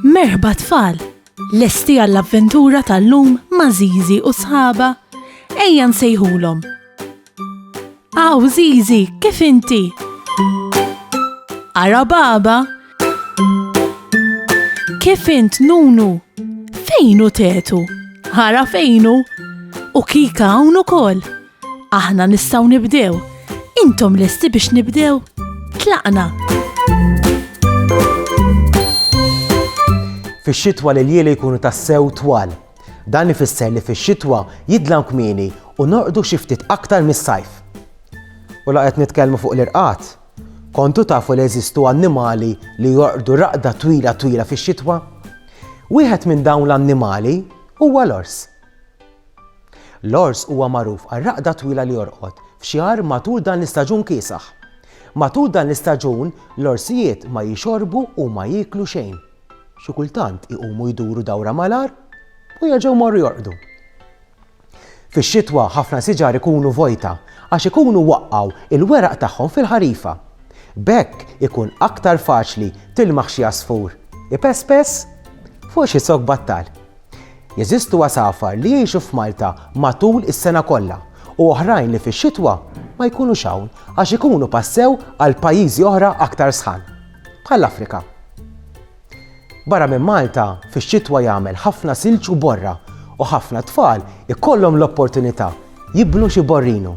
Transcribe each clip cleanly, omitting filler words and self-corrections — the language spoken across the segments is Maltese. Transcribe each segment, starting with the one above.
Merħba tfal, lesti għall-avventura tal-lum ma' Żiżi u sħaba, ejja nsejħulhom. Aw Żiżi, kif inti? Ara baba? Kif int Nunu? Fejnu tetu? Ara fejnu? U kika hawn ukoll. Aħna nistgħu nibdew. Intom lesti biex nibdew? Tlaqna. Fix-xitwa l-lieli jkunu tassew twal. Dan ifisser li fix-xitwa jidlan kmieni u norqdu xi ftit aktar mis-sajf. U laqgħet nitkellmu fuq l-irqad. Kontu tafu li jeżistu annimali li jorqdu raqda twila fix-xitwa? Wieħed minn dawn l-annimali huwa l-ors. L-ors huwa magħruf għar-raqda twila li jorqod f'xahar matul dan l-istaġun kiesaħ. Matul dan l-istaġun l-orsijiet ma jixorbu u ma jieklu xejn. Xi kultant iqumu jduru dawra malar u jerġgħu morru jorqdu. Fix-xitwa ħafna siġar ikunu vojta għax ikunu waqqgħu il-weraq tagħhom fil-ħarifa. B'hekk ikun aktar faċli tilmaħ xi għasfur ipespes fuq xi sok battal. Jeżistu għasafar li jgħixu f'Malta matul is-sena kollha u oħrajn li fix-xitwa ma jkunux hawn għax ikunu passew għal pajjiżi oħra aktar sħan, bħall-Afrika. Barra minn Malta, fix-xitwa jagħmel ħafna silġ u borra u ħafna tfal ikollhom l-opportunità jibnu xi borrinu.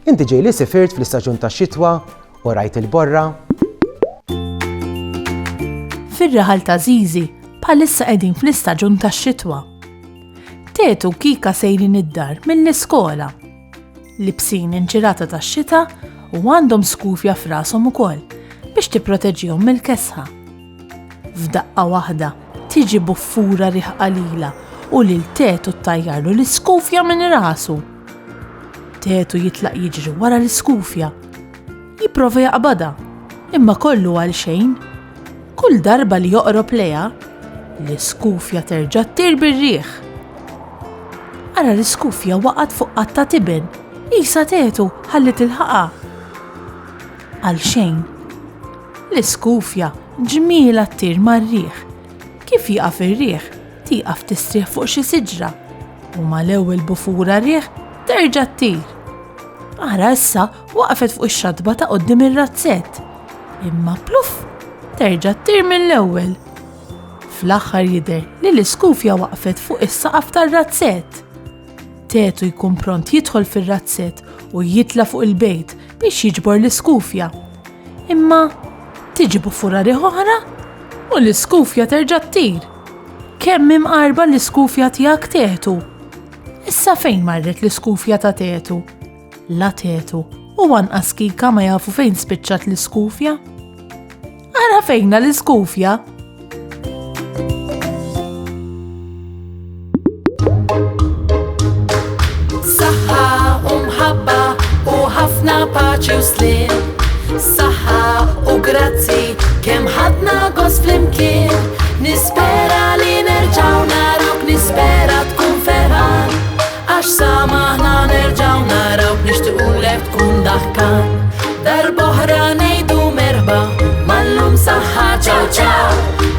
Inti ġej li sifirt fl-istaġun tax-xitwa u rajt il-borra? Fir-raħal ta' Żiżi bħalissa qegħdin fl-istaġun tax-xitwa. Tetu kika sejrin id-dar mill-iskola. Libsin inġirata tax-xita u għandhom skufja f'rashom ukoll biex tipproteġihom mill-kesħa. F'daqqa waħda tiġi buffura riħ qalila u lil Tetu ttajjarlu l-iskufja minn rasu. Tetu jitlaq jiġri wara l-iskufja. Jipprova jaqbadha, imma kollu għal xejn. Kull darba li joqrob leha, l-iskufja terġa' ttir bir-riħ. Ara l-iskufja waqgħet fuq qatta tiben, qisha Tetu ħallit ilħaqha. Għal xejn. L-iskufja ġmiela ttir mar-riħ. Kif jieqaf ir-riħ, tieqaf tistrieħ fuq xi siġra u mal-ewwel bufura riħ terġa' ttir. Ara issa waqfet fuq ix-xadba ta' quddiem ir-razzett. Imma pluff terġa' ttir mill-ewwel. Fl-aħħar jidher li l-iskufja waqfet fuq is-saqaf tar-razzett. Tetu jkun pront jidħol fir-razzett u jitla fuq il-bejt biex jiġbor l-iskufja. Imma tiġi bufura riħ oħra u l-iskufja terġa' ttir. Kemm imqarba l-iskufja tiegħek Tetu? Issa fejn marret l-iskufja ta' Tetu? La Tetu u anqas kika ma jafu fejn spiċċat l-iskufja? Ara fejna l-iskufja? Saħħa u mħabba u ħafna paċi u slim. Saħħa u grazzi kemm ħadna gost flimkien. Nispera li nerġgħu narawk, nispera tkun ferħan għax samaħna nerġgħu narawk nixtiequlek tkun daħkan. Darb'oħra ngħidu merħba mal-lum saħħa ċaw ċaw.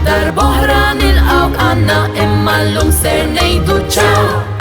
Darb'oħra nilqgħuk għandna imma llum ser ngħidu ċaw.